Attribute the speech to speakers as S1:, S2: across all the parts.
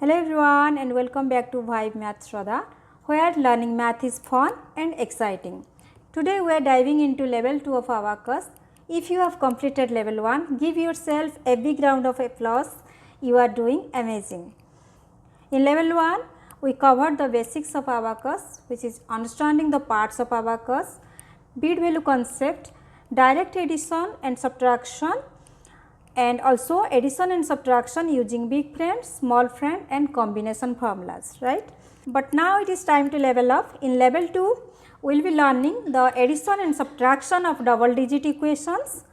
S1: Hello everyone and welcome back to VibeMath Sradha, where learning math is fun and exciting. Today we are diving into level 2 of Abacus. If you have completed level 1, give yourself a big round of applause. You are doing amazing. In level 1, we covered the basics of Abacus, which is understanding the parts of Abacus, bit value concept, direct addition and subtraction, and also addition and subtraction using big friend, small friend and combination formulas, right. But now it is time to level up. In level 2, we will be learning the addition and subtraction of double digit equations.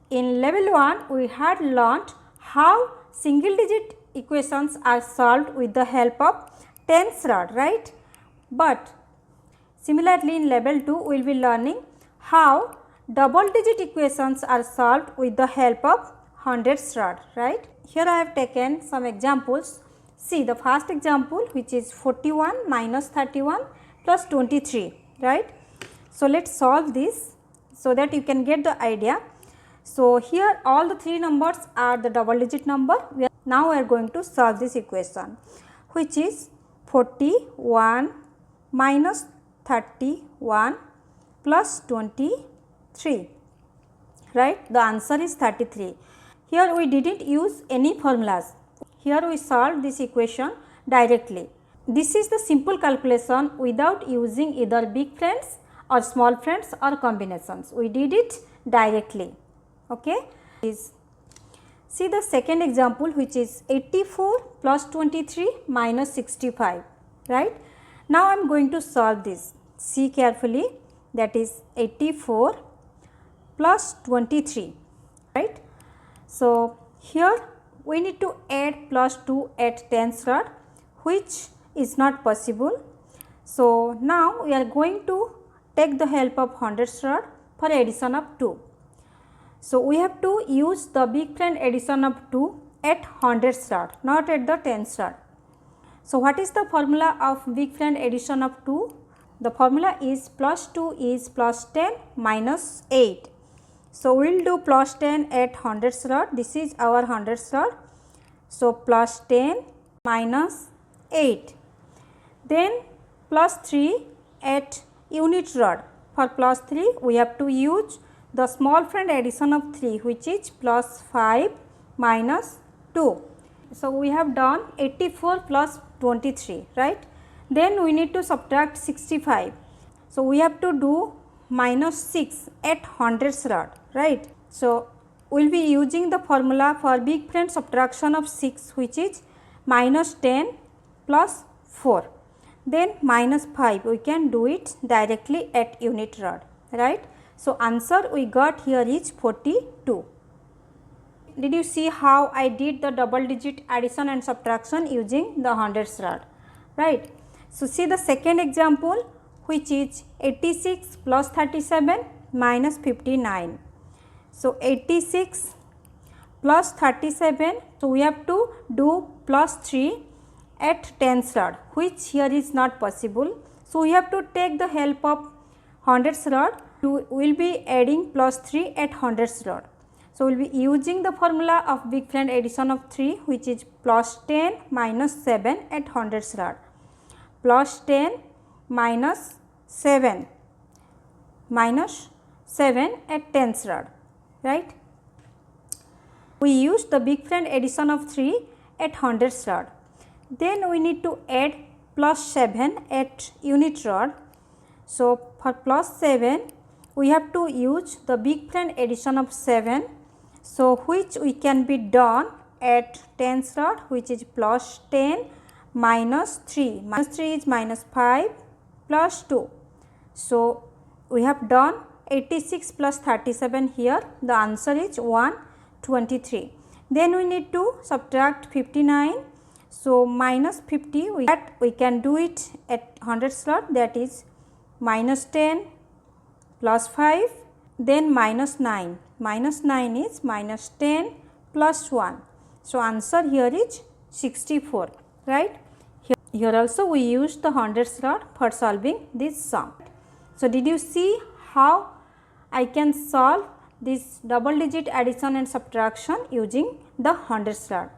S1: In level 1, we had learnt how single digit equations are solved with the help of tens rod, right. But similarly, in level 2, we will be learning how double digit equations are solved with the help of hundreds rod, right. Here I have taken some examples. See the first example, which is 41 minus 31 plus 23, right. So, let us solve this so that you can get the idea. So, here all the three numbers are the double digit number. Now we are going to solve this equation, which is 41 minus 31 plus 23, right. The answer is 33. Here we did not use any formulas. Here we solved this equation directly. This is the simple calculation without using either big friends or small friends or combinations. We did it directly. Okay. See the second example, which is 84 plus 23 minus 65, right. Now I am going to solve this. See carefully, that is 84 plus 23, right. So, here we need to add plus 2 at tens rod, which is not possible. So, now we are going to take the help of hundreds rod for addition of 2. So, we have to use the big friend addition of 2 at hundreds rod, not at the tens rod. So, what is the formula of big friend addition of 2? The formula is plus 2 is plus 10 minus 8. So, we will do plus 10 at hundreds rod. This is our hundreds rod. So, plus 10 minus 8. Then plus 3 at unit rod. For plus 3, we have to use the small friend addition of 3, which is plus 5 minus 2. So, we have done 84 plus 23, right. Then we need to subtract 65. So, we have to do minus 6 at hundreds rod, right. So, we will be using the formula for big friend subtraction of 6, which is minus 10 plus 4. Then minus 5, we can do it directly at unit rod, right. So, answer we got here is 42. Did you see how I did the double digit addition and subtraction using the hundreds rod, right. So, see the second example, which is 86 plus 37 minus 59. So, 86 plus 37, so we have to do plus 3 at tens rod, which here is not possible. So, we have to take the help of hundreds rod. We will be adding plus 3 at hundreds rod. So, we will be using the formula of big friend addition of 3, which is plus 10 minus 7 at hundreds rod, plus 10 minus 7 at tens rod, right. We use the big friend addition of 3 at hundreds rod. Then we need to add plus 7 at unit rod. So, for plus 7, we have to use the big friend addition of 7. So, which we can be done at tens rod, which is plus 10 minus 3. Minus 3 is minus 5 plus 2. So, we have done 86 plus 37 here. The answer is 123. Then we need to subtract 59. So, minus 50, we can do it at hundreds rod, that is minus 10 plus 5, then minus 9. Minus 9 is minus 10 plus 1. So, answer here is 64, right. Here also we use the hundreds rod for solving this sum. So, did you see how I can solve this double digit addition and subtraction using the hundreds rod?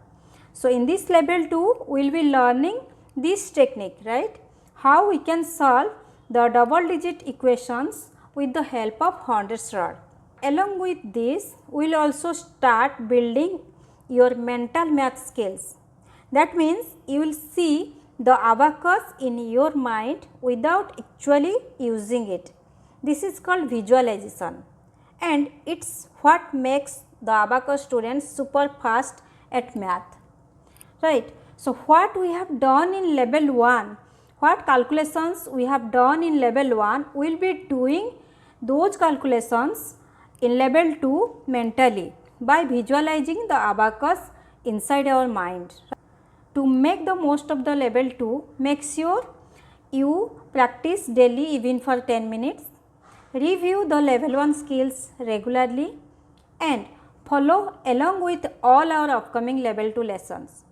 S1: So, in this level 2 we will be learning this technique, right, how we can solve the double digit equations with the help of Horner's rod. Along with this, we will also start building your mental math skills. That means you will see the abacus in your mind without actually using it. This is called visualization, and it is what makes the abacus students super fast at math, right. So, what we have done in level 1, what calculations we have done in level 1, we will be doing those calculations in level 2 mentally by visualizing the abacus inside our mind. To make the most of the level 2, make sure you practice daily even for 10 minutes, review the level 1 skills regularly and follow along with all our upcoming level 2 lessons.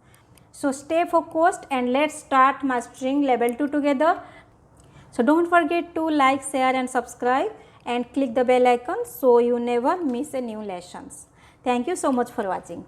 S1: So, stay focused and let us start mastering level 2 together. So, do not forget to like, share and subscribe and click the bell icon so you never miss a new lessons. Thank you so much for watching.